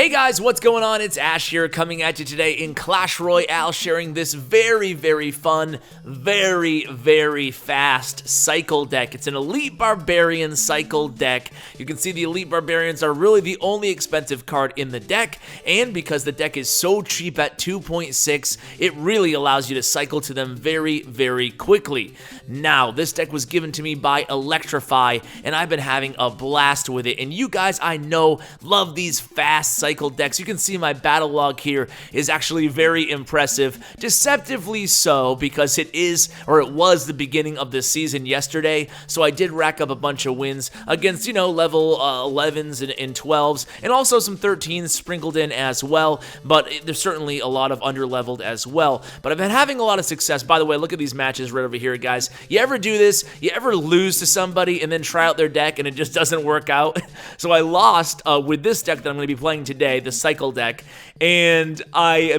Hey guys, what's going on? It's Ash here coming at you today in Clash Royale, sharing this very fun, very fast cycle deck. It's an Elite Barbarian cycle deck. You can see the Elite Barbarians are really the only expensive card in the deck, and because the deck is so cheap at 2.6, it really allows you to cycle to them very quickly. Now, this deck was given to me by Electrify, and I've been having a blast with it, and you guys, I know, love these fast cycle decks. You can see my battle log here is actually very impressive, deceptively so, because it was the beginning of the season yesterday, so I did rack up a bunch of wins against, level 11s and 12s, and also some 13s sprinkled in as well, but there's certainly a lot of underleveled as well, but I've been having a lot of success. By the way, look at these matches right over here, guys. You ever do this? You ever lose to somebody and then try out their deck and it just doesn't work out? So I lost with this deck that I'm going to be playing today, the cycle deck, and I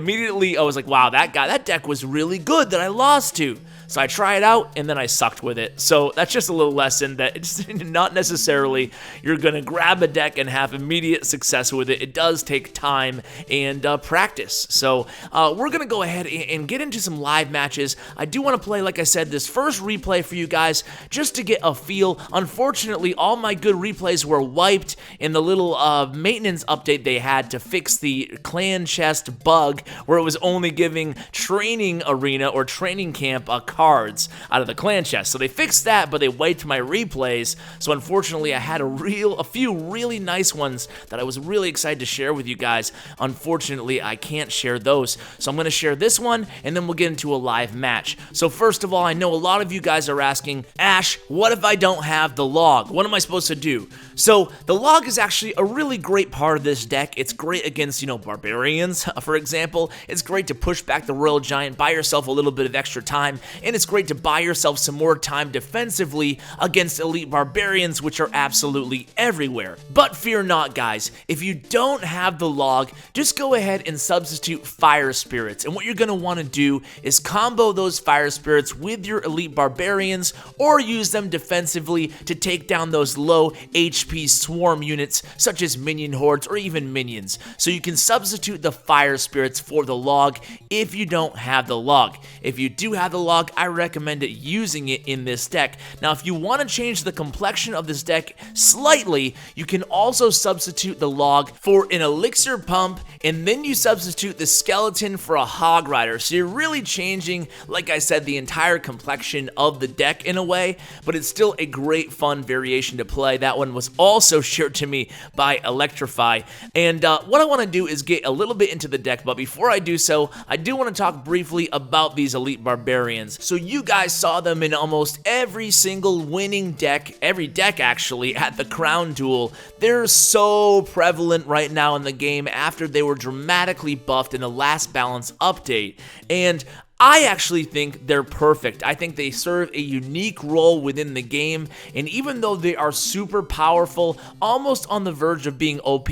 was like, wow, that deck was really good that I lost to. So I try it out, and then I sucked with it. So that's just a little lesson that it's not necessarily you're going to grab a deck and have immediate success with it. It does take time and practice. So we're going to go ahead and get into some live matches. I do want to play, like I said, this first replay for you guys just to get a feel. Unfortunately, all my good replays were wiped in the little maintenance update they had to fix the clan chest bug where it was only giving training arena or training camp cards out of the clan chest. So they fixed that, but they wiped my replays. So unfortunately, I had a few really nice ones that I was really excited to share with you guys. Unfortunately, I can't share those. So I'm going to share this one, and then we'll get into a live match. So first of all, I know a lot of you guys are asking, Ash, what if I don't have the log? What am I supposed to do? So the log is actually a really great part of this deck. It's great against, Barbarians, for example. It's great to push back the Royal Giant, buy yourself a little bit of extra time, and it's great to buy yourself some more time defensively against Elite Barbarians, which are absolutely everywhere. But fear not, guys. If you don't have the log, just go ahead and substitute Fire Spirits. And what you're going to want to do is combo those Fire Spirits with your Elite Barbarians, or use them defensively to take down those low HP swarm units, such as minion hordes or even minions. So you can substitute the Fire Spirits for the log if you don't have the log. If you do have the log, I recommend using it in this deck. Now, if you want to change the complexion of this deck slightly, you can also substitute the log for an elixir pump, and then you substitute the skeleton for a hog rider. So you're really changing, like I said, the entire complexion of the deck in a way, but it's still a great fun variation to play. That one was also shared to me by Electrify. And what I want to do is get a little bit into the deck, but before I do so, I do want to talk briefly about these Elite Barbarians. So you guys saw them in almost every single winning deck, every deck actually, at the Crown Duel. They're so prevalent right now in the game after they were dramatically buffed in the last balance update. And I actually think they're perfect. I think they serve a unique role within the game, and even though they are super powerful, almost on the verge of being OP,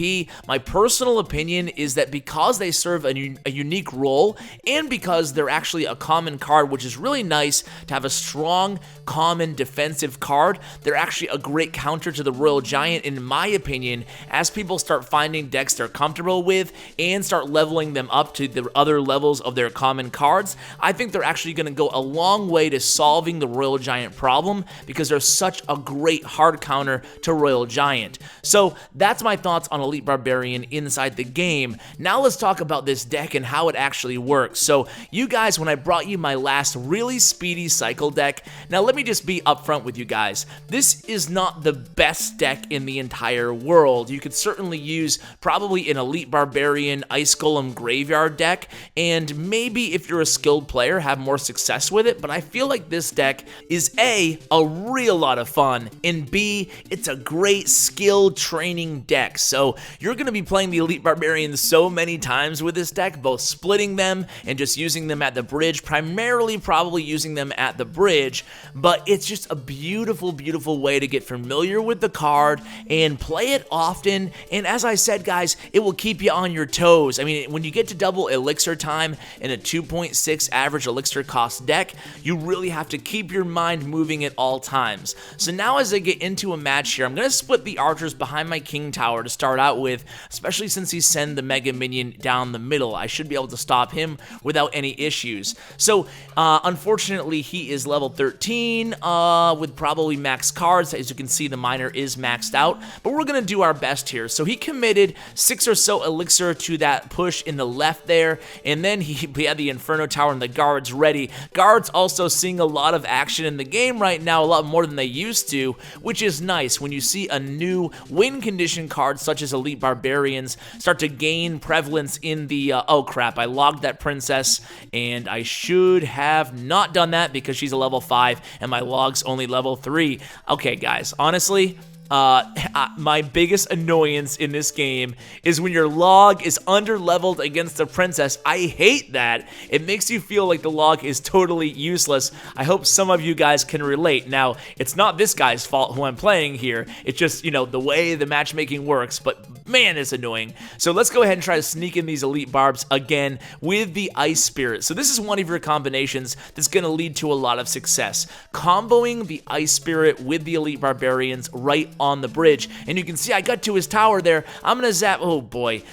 my personal opinion is that because they serve a unique role, and because they're actually a common card, which is really nice to have a strong, common defensive card, they're actually a great counter to the Royal Giant, in my opinion, as people start finding decks they're comfortable with, and start leveling them up to the other levels of their common cards. I think they're actually going to go a long way to solving the Royal Giant problem, because they're such a great hard counter to Royal Giant. So that's my thoughts on Elite Barbarian inside the game. Now let's talk about this deck and how it actually works. So you guys, when I brought you my last really speedy cycle deck, now let me just be upfront with you guys. This is not the best deck in the entire world. You could certainly use probably an Elite Barbarian Ice Golem Graveyard deck, and maybe if you're a skilled player, have more success with it, but I feel like this deck is A, a real lot of fun, and B, it's a great skill training deck. So you're going to be playing the Elite Barbarians so many times with this deck, both splitting them and just using them at the bridge, primarily probably using them at the bridge, but it's just a beautiful way to get familiar with the card and play it often, and as I said, guys, it will keep you on your toes. I mean, when you get to double elixir time in a 2.6 average elixir cost deck, you really have to keep your mind moving at all times. So now as I get into a match here, I'm going to split the archers behind my king tower to start out with, especially since he sent the mega minion down the middle. I should be able to stop him without any issues. So unfortunately, he is level 13 with probably max cards. As you can see, the miner is maxed out, but we're going to do our best here. So he committed 6 or so elixir to that push in the left there, and then he had the Inferno Tower and the guards ready. Guards also seeing a lot of action in the game right now, a lot more than they used to, which is nice when you see a new win condition card such as Elite Barbarians start to gain prevalence in the, oh crap, I logged that princess, and I should have not done that because she's a level 5 and my log's only level 3. Okay guys, honestly, my biggest annoyance in this game is when your log is under-leveled against the princess. I hate that. It makes you feel like the log is totally useless. I hope some of you guys can relate. Now, it's not this guy's fault who I'm playing here. It's just, you know, the way the matchmaking works, but man, it's annoying. So let's go ahead and try to sneak in these elite barbs again with the Ice Spirit. So this is one of your combinations that's going to lead to a lot of success. Comboing the Ice Spirit with the Elite Barbarians right on the bridge, and you can see I got to his tower there. I'm gonna zap. Oh boy,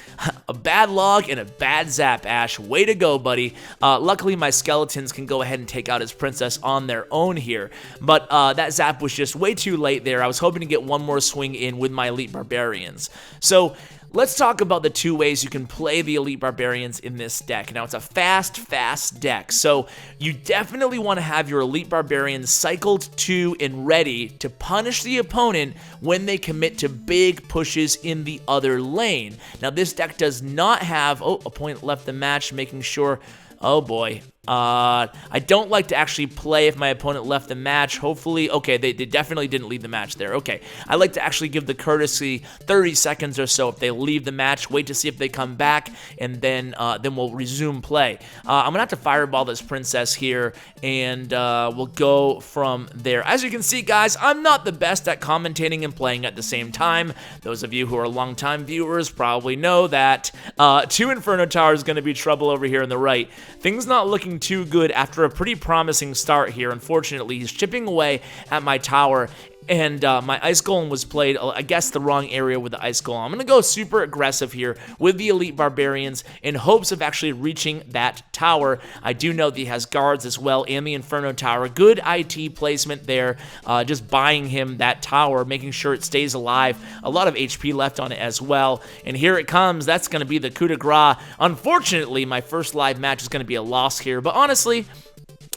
a bad log and a bad zap, Ash. Way to go, buddy. Luckily my skeletons can go ahead and take out his princess on their own here, but that zap was just way too late there. I was hoping to get one more swing in with my Elite Barbarians. So let's talk about the 2 ways you can play the Elite Barbarians in this deck. Now, it's a fast deck, so you definitely want to have your Elite Barbarians cycled to and ready to punish the opponent when they commit to big pushes in the other lane. Now, this deck does not have, oh, a point left the match, making sure, oh boy. I don't like to actually play if my opponent left the match. Hopefully, okay, they definitely didn't leave the match there. Okay, I like to actually give the courtesy 30 seconds or so if they leave the match, wait to see if they come back, and then we'll resume play. I'm gonna have to fireball this princess here, and we'll go from there. As you can see, guys, I'm not the best at commentating and playing at the same time. Those of you who are longtime viewers probably know that 2 Inferno Tower is gonna be trouble over here on the right. Things not looking too good after a pretty promising start here. Unfortunately, he's chipping away at my tower, and my Ice Golem was played, I guess, the wrong area with the Ice Golem. I'm going to go super aggressive here with the Elite Barbarians in hopes of actually reaching that tower. I do know that he has guards as well and the Inferno Tower. Good IT placement there, just buying him that tower, making sure it stays alive. A lot of HP left on it as well. And here it comes. That's going to be the coup de grace. Unfortunately, my first live match is going to be a loss here, but honestly,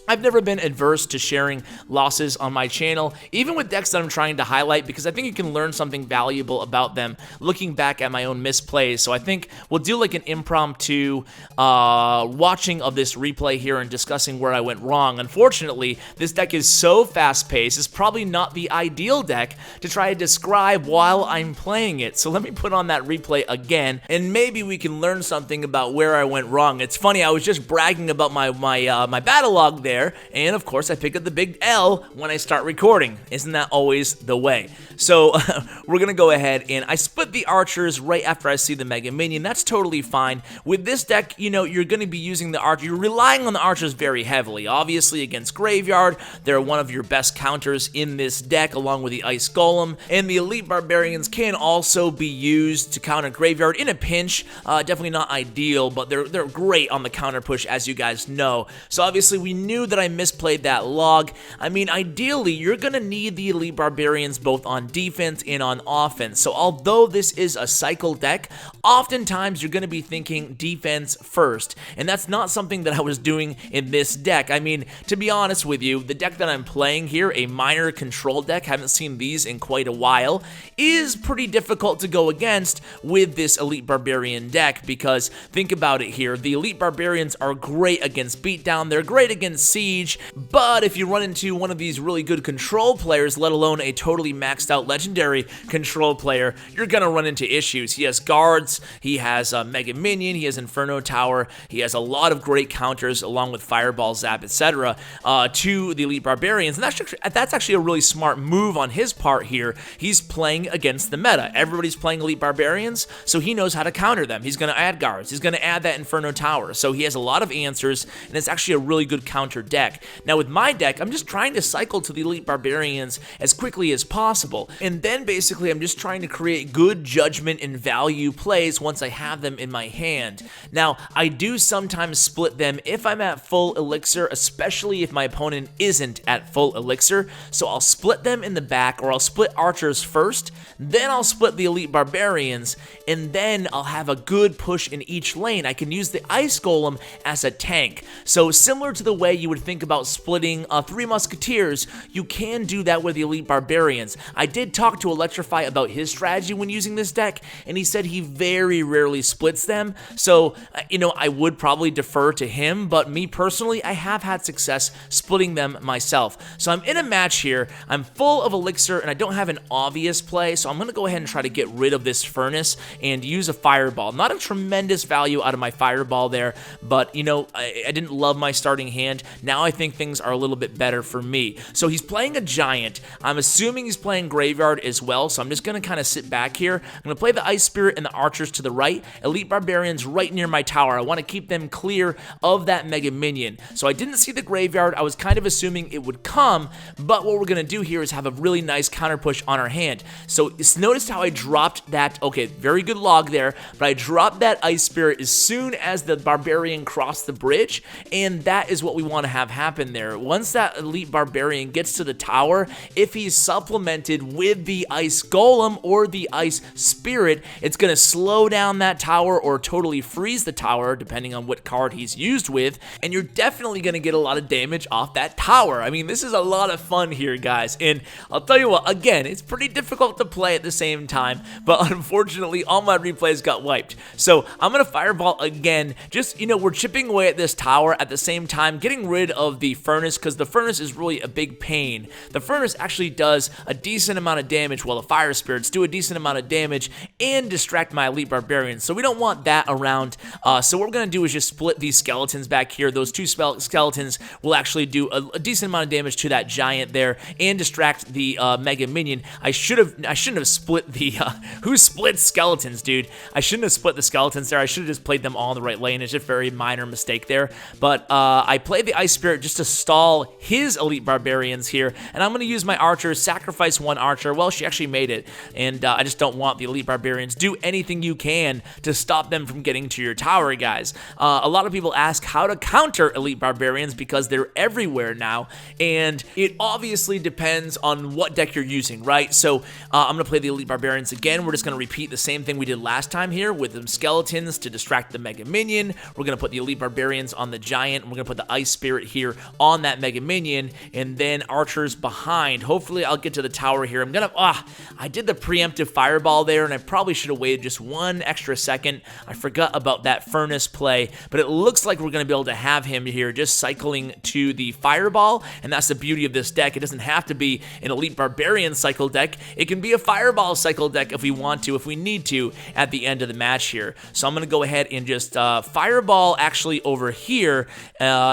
I've never been adverse to sharing losses on my channel, even with decks that I'm trying to highlight, because I think you can learn something valuable about them looking back at my own misplays. So I think we'll do like an impromptu watching of this replay here and discussing where I went wrong. Unfortunately, this deck is so fast-paced, it's probably not the ideal deck to try to describe while I'm playing it. So let me put on that replay again, and maybe we can learn something about where I went wrong. It's funny, I was just bragging about my battle log there, and of course I pick up the big L when I start recording. Isn't that always the way? So we're gonna go ahead, and I split the archers right after I see the mega minion. That's totally fine. With this deck, you know, you're gonna be using the archer. You're relying on the archers very heavily. Obviously against Graveyard, they're one of your best counters in this deck, along with the Ice Golem, and the Elite Barbarians can also be used to counter Graveyard in a pinch. Definitely not ideal, but they're great on the counter push, as you guys know. So obviously we knew that I misplayed that log. I mean, ideally, you're gonna need the Elite Barbarians both on defense and on offense. So although this is a cycle deck, oftentimes you're gonna be thinking defense first, and that's not something that I was doing in this deck. I mean, to be honest with you, the deck that I'm playing here, a minor control deck, haven't seen these in quite a while, is pretty difficult to go against with this Elite Barbarian deck, because think about it here, the Elite Barbarians are great against beatdown, they're great against Siege, but if you run into one of these really good control players, let alone a totally maxed out legendary control player, you're gonna run into issues. He has guards, he has Mega Minion, he has Inferno Tower, he has a lot of great counters along with Fireball, Zap, etc. To the Elite Barbarians, and that's actually a really smart move on his part here. He's playing against the meta. Everybody's playing Elite Barbarians, so he knows how to counter them. He's gonna add guards, he's gonna add that Inferno Tower, so he has a lot of answers, and it's actually a really good counter deck. Now with my deck, I'm just trying to cycle to the Elite Barbarians as quickly as possible, and then basically I'm just trying to create good judgment and value plays once I have them in my hand. Now, I do sometimes split them if I'm at full elixir, especially if my opponent isn't at full elixir, so I'll split them in the back, or I'll split archers first, then I'll split the Elite Barbarians, and then I'll have a good push in each lane. I can use the Ice Golem as a tank. So similar to the way you would think about splitting Three Musketeers, you can do that with the Elite Barbarians. I did talk to Electrify about his strategy when using this deck, and he said he very rarely splits them, so, you know, I would probably defer to him, but me personally, I have had success splitting them myself. So I'm in a match here, I'm full of elixir, and I don't have an obvious play, so I'm going to go ahead and try to get rid of this furnace and use a fireball. Not a tremendous value out of my fireball there, but, you know, I didn't love my starting hand. Now I think things are a little bit better for me. So he's playing a giant. I'm assuming he's playing graveyard as well, so I'm just going to kind of sit back here. I'm going to play the Ice Spirit and the archers to the right, Elite Barbarians right near my tower. I want to keep them clear of that Mega Minion. So I didn't see the graveyard. I was kind of assuming it would come, but what we're going to do here is have a really nice counter push on our hand. So notice how I dropped that, okay, very good log there, but I dropped that Ice Spirit as soon as the Barbarian crossed the bridge, and that is what we want to have happen there. Once that Elite Barbarian gets to the tower, if he's supplemented with the Ice Golem or the Ice Spirit, it's going to slow down that tower or totally freeze the tower, depending on what card he's used with, and you're definitely going to get a lot of damage off that tower. I mean, this is a lot of fun here, guys, and I'll tell you what, again, it's pretty difficult to play at the same time, but unfortunately, all my replays got wiped. So I'm going to Fireball again. Just, you know, we're chipping away at this tower at the same time, getting rid of the furnace, because the furnace is really a big pain. The furnace actually does a decent amount of damage, while the Fire Spirits do a decent amount of damage and distract my Elite Barbarians, so we don't want that around. So what we're going to do is just split these skeletons back here. Those two skeletons will actually do a decent amount of damage to that giant there and distract the Mega Minion. I shouldn't have split the who splits skeletons, dude? I shouldn't have split the skeletons there. I should have just played them all in the right lane. It's just a very minor mistake there, but I played the Ice Spirit just to stall his Elite Barbarians here, and I'm going to use my archers, sacrifice one archer. Well, she actually made it, and I just don't want the Elite Barbarians. Do anything you can to stop them from getting to your tower, guys. A lot of people ask how to counter Elite Barbarians because they're everywhere now, and it obviously depends on what deck you're using, right? So I'm going to play the Elite Barbarians again. We're just going to repeat the same thing we did last time here with them skeletons to distract the Mega Minion. We're going to put the Elite Barbarians on the giant, and we're going to put the Ice Spirit here on that Mega Minion, and then archers behind. Hopefully I'll get to the tower here. I'm going to, I did the preemptive fireball there, and I probably should have waited just one extra second. I forgot about that furnace play, but it looks like we're going to be able to have him here just cycling to the fireball, and that's the beauty of this deck. It doesn't have to be an Elite Barbarian cycle deck. It can be a fireball cycle deck if we want to, if we need to, at the end of the match here. So I'm going to go ahead and just fireball actually over here,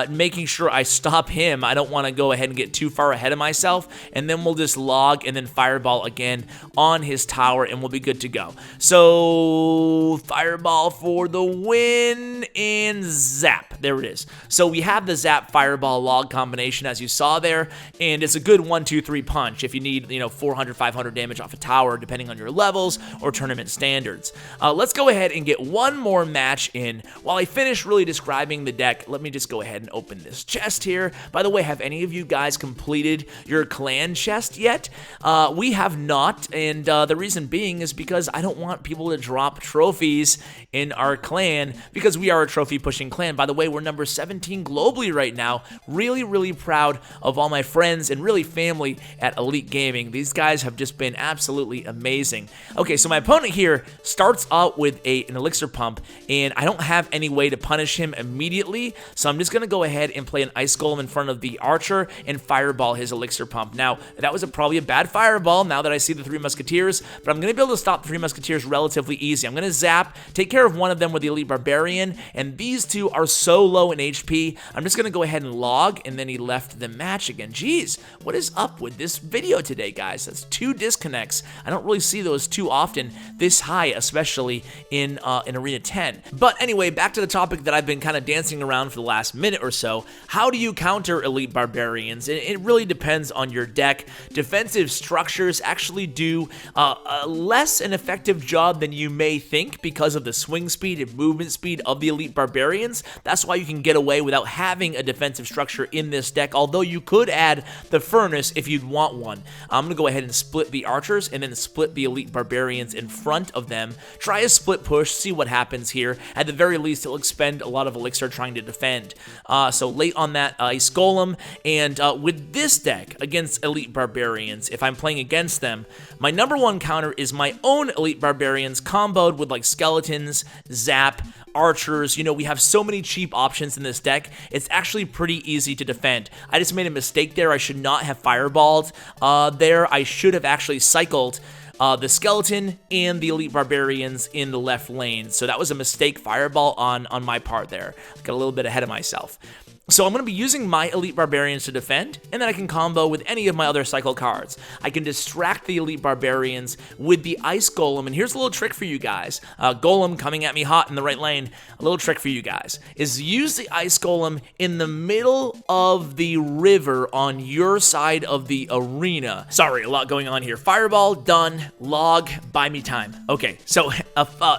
making sure I stop him. I don't want to go ahead and get too far ahead of myself, and then we'll just log and then fireball again on his tower, and we'll be good to go. So fireball for the win, and zap. There it is. So we have the zap fireball log combination, as you saw there, and it's a good 1-2-3 punch if you need, you know, 400, 500 damage off a tower, depending on your levels or tournament standards. Let's go ahead and get one more match in. While I finish really describing the deck, let me just go ahead and open this chest here. By the way, have any of you guys completed your clan chest yet? We have not, and the reason being is because I don't want people to drop trophies in our clan, because we are a trophy pushing clan. By the way, we're number 17 globally right now. Really, really proud of all my friends and really family at Elite Gaming. These guys have just been absolutely amazing. Okay, so my opponent here starts out with an elixir pump, and I don't have any way to punish him immediately, so I'm just going to go ahead and play an Ice Golem in front of the Archer and fireball his Elixir Pump. Now, that was probably a bad fireball now that I see the Three Musketeers, but I'm going to be able to stop the Three Musketeers relatively easy. I'm going to zap, take care of one of them with the Elite Barbarian, and these two are so low in HP, I'm just going to go ahead and log, and then he left the match again. Jeez, what is up with this video today, guys? That's 2 disconnects. I don't really see those too often this high, especially in Arena 10. But anyway, back to the topic that I've been kind of dancing around for the last minute or so. How do you counter Elite Barbarians? It really depends on your deck. Defensive structures actually do less an effective job than you may think because of the swing speed and movement speed of the Elite Barbarians. That's why you can get away without having a defensive structure in this deck, although you could add the Furnace if you'd want one. I'm going to go ahead and split the Archers and then split the Elite Barbarians in front of them. Try a split push, see what happens here. At the very least, it'll expend a lot of Elixir trying to defend. So late on that Ice Golem, and with this deck against Elite Barbarians, if I'm playing against them, my number one counter is my own Elite Barbarians comboed with like Skeletons, Zap, Archers. You know, we have so many cheap options in this deck, it's actually pretty easy to defend. I just made a mistake there. I should not have fireballed there. I should have actually cycled the Skeleton and the Elite Barbarians in the left lane. So that was a mistake fireball on my part there. I got a little bit ahead of myself. So I'm going to be using my Elite Barbarians to defend, and then I can combo with any of my other cycle cards. I can distract the Elite Barbarians with the Ice Golem, and here's a little trick for you guys. Golem coming at me hot in the right lane. A little trick for you guys is use the Ice Golem in the middle of the river on your side of the arena. Sorry, a lot going on here. Fireball, done. Log, buy me time. Okay, so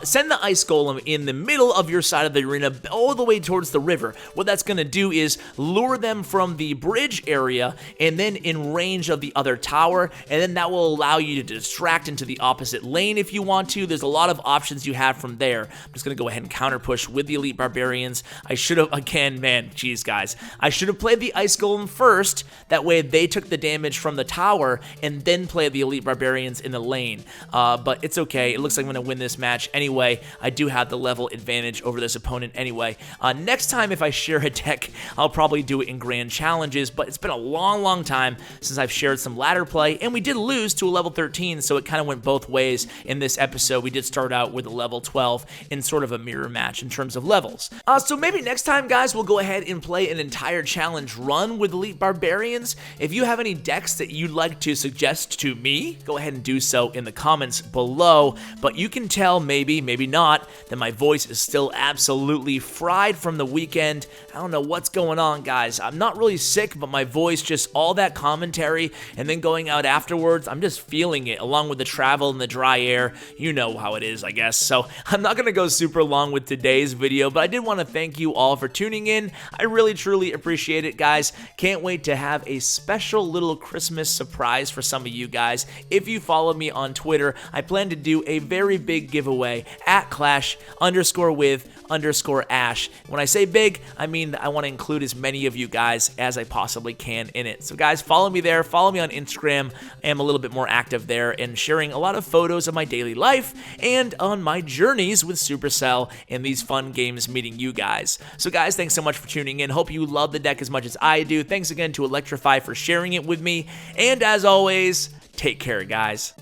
send the Ice Golem in the middle of your side of the arena all the way towards the river. What that's going to do is lure them from the bridge area and then in range of the other tower, and then that will allow you to distract into the opposite lane if you want to. There's a lot of options you have from there. I'm just going to go ahead and counter push with the Elite Barbarians. I should have, again, man, geez, guys. I should have played the Ice Golem first. That way they took the damage from the tower and then played the Elite Barbarians in the lane. But it's okay. It looks like I'm going to win this match anyway. I do have the level advantage over this opponent anyway. Next time if I share a deck, I'll probably do it in grand challenges, but it's been a long time since I've shared some ladder play, and we did lose to a level 13, so it kind of went both ways in this episode. We did start out with a level 12 in sort of a mirror match in terms of levels. So maybe next time, guys, we'll go ahead and play an entire challenge run with Elite Barbarians. If you have any decks that you'd like to suggest to me, go ahead and do so in the comments below, but you can tell, maybe not, that my voice is still absolutely fried from the weekend. I don't know what's going on, guys. I'm not really sick, but my voice, just all that commentary and then going out afterwards, I'm just feeling it, along with the travel and the dry air. You know how it is, I guess. So I'm not going to go super long with today's video, but I did want to thank you all for tuning in. I really, truly appreciate it, guys. Can't wait to have a special little Christmas surprise for some of you guys. If you follow me on Twitter, I plan to do a very big giveaway at Clash_with_Ash. When I say big, I mean that I want to include as many of you guys as I possibly can in it. So guys, follow me there, follow me on Instagram. I am a little bit more active there and sharing a lot of photos of my daily life and on my journeys with Supercell in these fun games meeting you guys. So guys, thanks so much for tuning in. Hope you love the deck as much as I do. Thanks again to Electrify for sharing it with me. And as always, take care, guys.